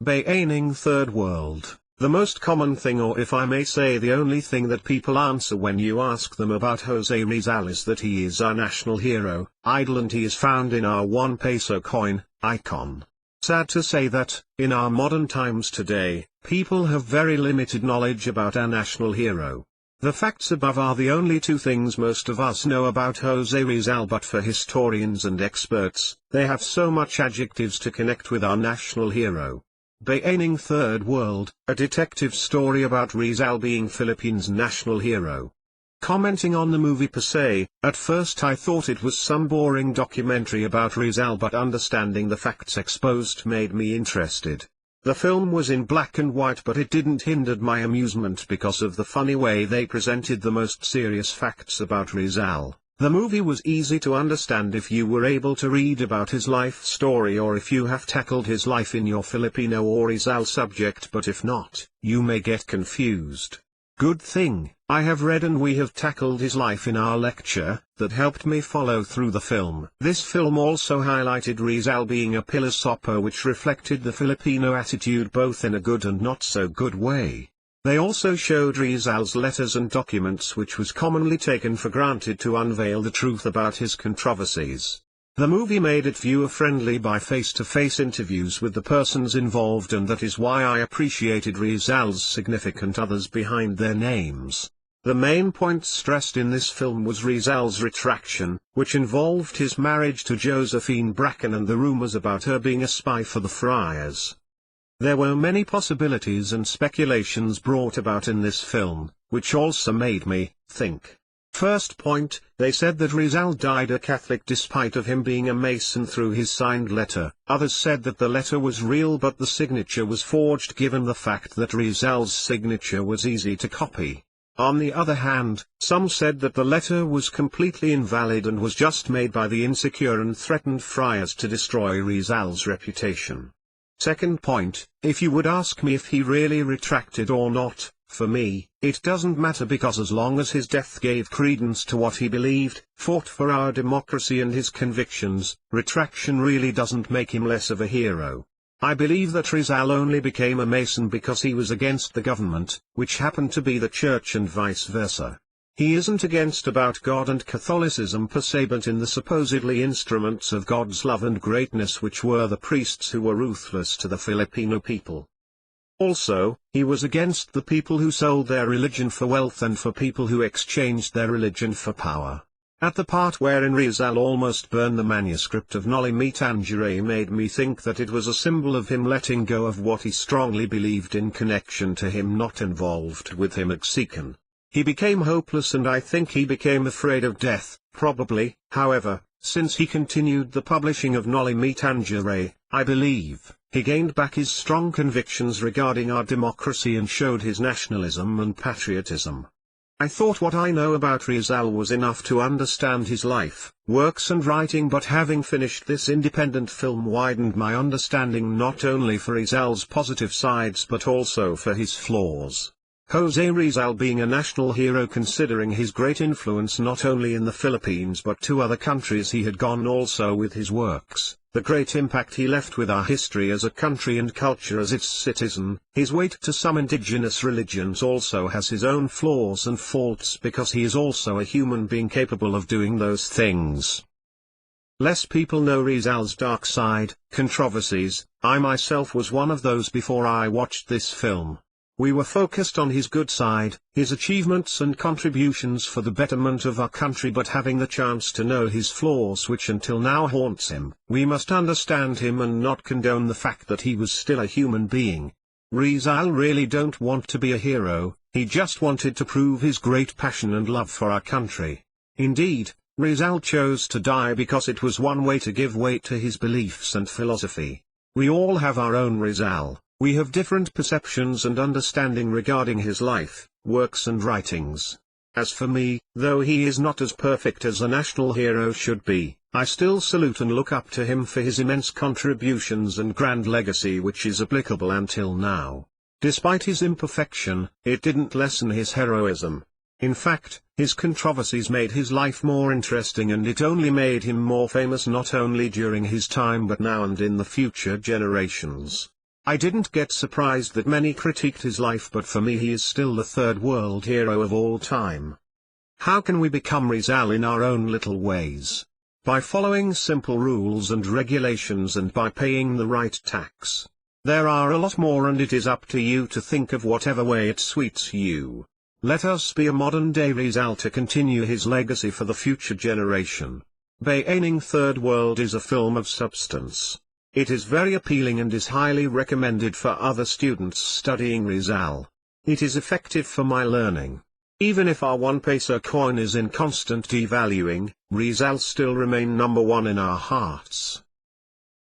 Bayaning Third World. The most common thing, or if I may say the only thing that people answer when you ask them about Jose Rizal, is that he is our national hero, idol, and he is found in our 1 peso coin, icon. Sad to say that, in our modern times today, people have very limited knowledge about our national hero. The facts above are the only 2 things most of us know about Jose Rizal, but for historians and experts, they have so much adjectives to connect with our national hero. Bayaning Third World, a detective story about Rizal being Philippines' national hero. Commenting on the movie per se, at first I thought it was some boring documentary about Rizal, but understanding the facts exposed made me interested. The film was in black and white, but it didn't hinder my amusement because of the funny way they presented the most serious facts about Rizal. The movie was easy to understand if you were able to read about his life story, or if you have tackled his life in your Filipino or Rizal subject, but if not, you may get confused. Good thing, I have read and we have tackled his life in our lecture, that helped me follow through the film. This film also highlighted Rizal being a pilosopo, which reflected the Filipino attitude both in a good and not so good way. They also showed Rizal's letters and documents, which was commonly taken for granted, to unveil the truth about his controversies. The movie made it viewer-friendly by face-to-face interviews with the persons involved, and that is why I appreciated Rizal's significant others behind their names. The main point stressed in this film was Rizal's retraction, which involved his marriage to Josephine Bracken and the rumors about her being a spy for the friars. There were many possibilities and speculations brought about in this film, which also made me think. First point, they said that Rizal died a Catholic despite of him being a Mason through his signed letter. Others said that the letter was real but the signature was forged, given the fact that Rizal's signature was easy to copy. On the other hand, some said that the letter was completely invalid and was just made by the insecure and threatened friars to destroy Rizal's reputation. Second point, if you would ask me if he really retracted or not, for me, it doesn't matter, because as long as his death gave credence to what he believed, fought for our democracy and his convictions, retraction really doesn't make him less of a hero. I believe that Rizal only became a Mason because he was against the government, which happened to be the church, and vice versa. He isn't against about God and Catholicism per se, but in the supposedly instruments of God's love and greatness, which were the priests who were ruthless to the Filipino people. Also, he was against the people who sold their religion for wealth and for people who exchanged their religion for power. At the part wherein Rizal almost burned the manuscript of ngilizce Tangere made me think that it was a symbol of him letting go of what he strongly believed in connection to him not involved with him at Sikan. He became hopeless, and I think he became afraid of death, probably. However, since he continued the publishing of ngilizce Tangere, I believe, he gained back his strong convictions regarding our democracy and showed his nationalism and patriotism. I thought what I know about Rizal was enough to understand his life, works and writing, but having finished this independent film widened my understanding not only for Rizal's positive sides but also for his flaws. Jose Rizal being a national hero, considering his great influence not only in the Philippines but to other countries he had gone also with his works, the great impact he left with our history as a country and culture as its citizen. His weight to some indigenous religions also has his own flaws and faults, because he is also a human being capable of doing those things. Less people know Rizal's dark side, controversies. I myself was one of those before I watched this film. We were focused on his good side, his achievements and contributions for the betterment of our country, but having the chance to know his flaws, which until now haunts him, we must understand him and not condone the fact that he was still a human being. Rizal really don't want to be a hero, he just wanted to prove his great passion and love for our country. Indeed, Rizal chose to die because it was one way to give weight to his beliefs and philosophy. We all have our own Rizal. We have different perceptions and understanding regarding his life, works and writings. As for me, though he is not as perfect as a national hero should be, I still salute and look up to him for his immense contributions and grand legacy, which is applicable until now. Despite his imperfection, it didn't lessen his heroism. In fact, his controversies made his life more interesting, and it only made him more famous, not only during his time but now and in the future generations. I didn't get surprised that many critiqued his life, but for me he is still the third world hero of all time. How can we become Rizal in our own little ways? By following simple rules and regulations and by paying the right tax. There are a lot more, and it is up to you to think of whatever way it suits you. Let us be a modern-day Rizal to continue his legacy for the future generation. Bayaning Third World is a film of substance. It is very appealing and is highly recommended for other students studying Rizal. It is effective for my learning. Even if our 1 peso coin is in constant devaluing, Rizal still remain number one in our hearts.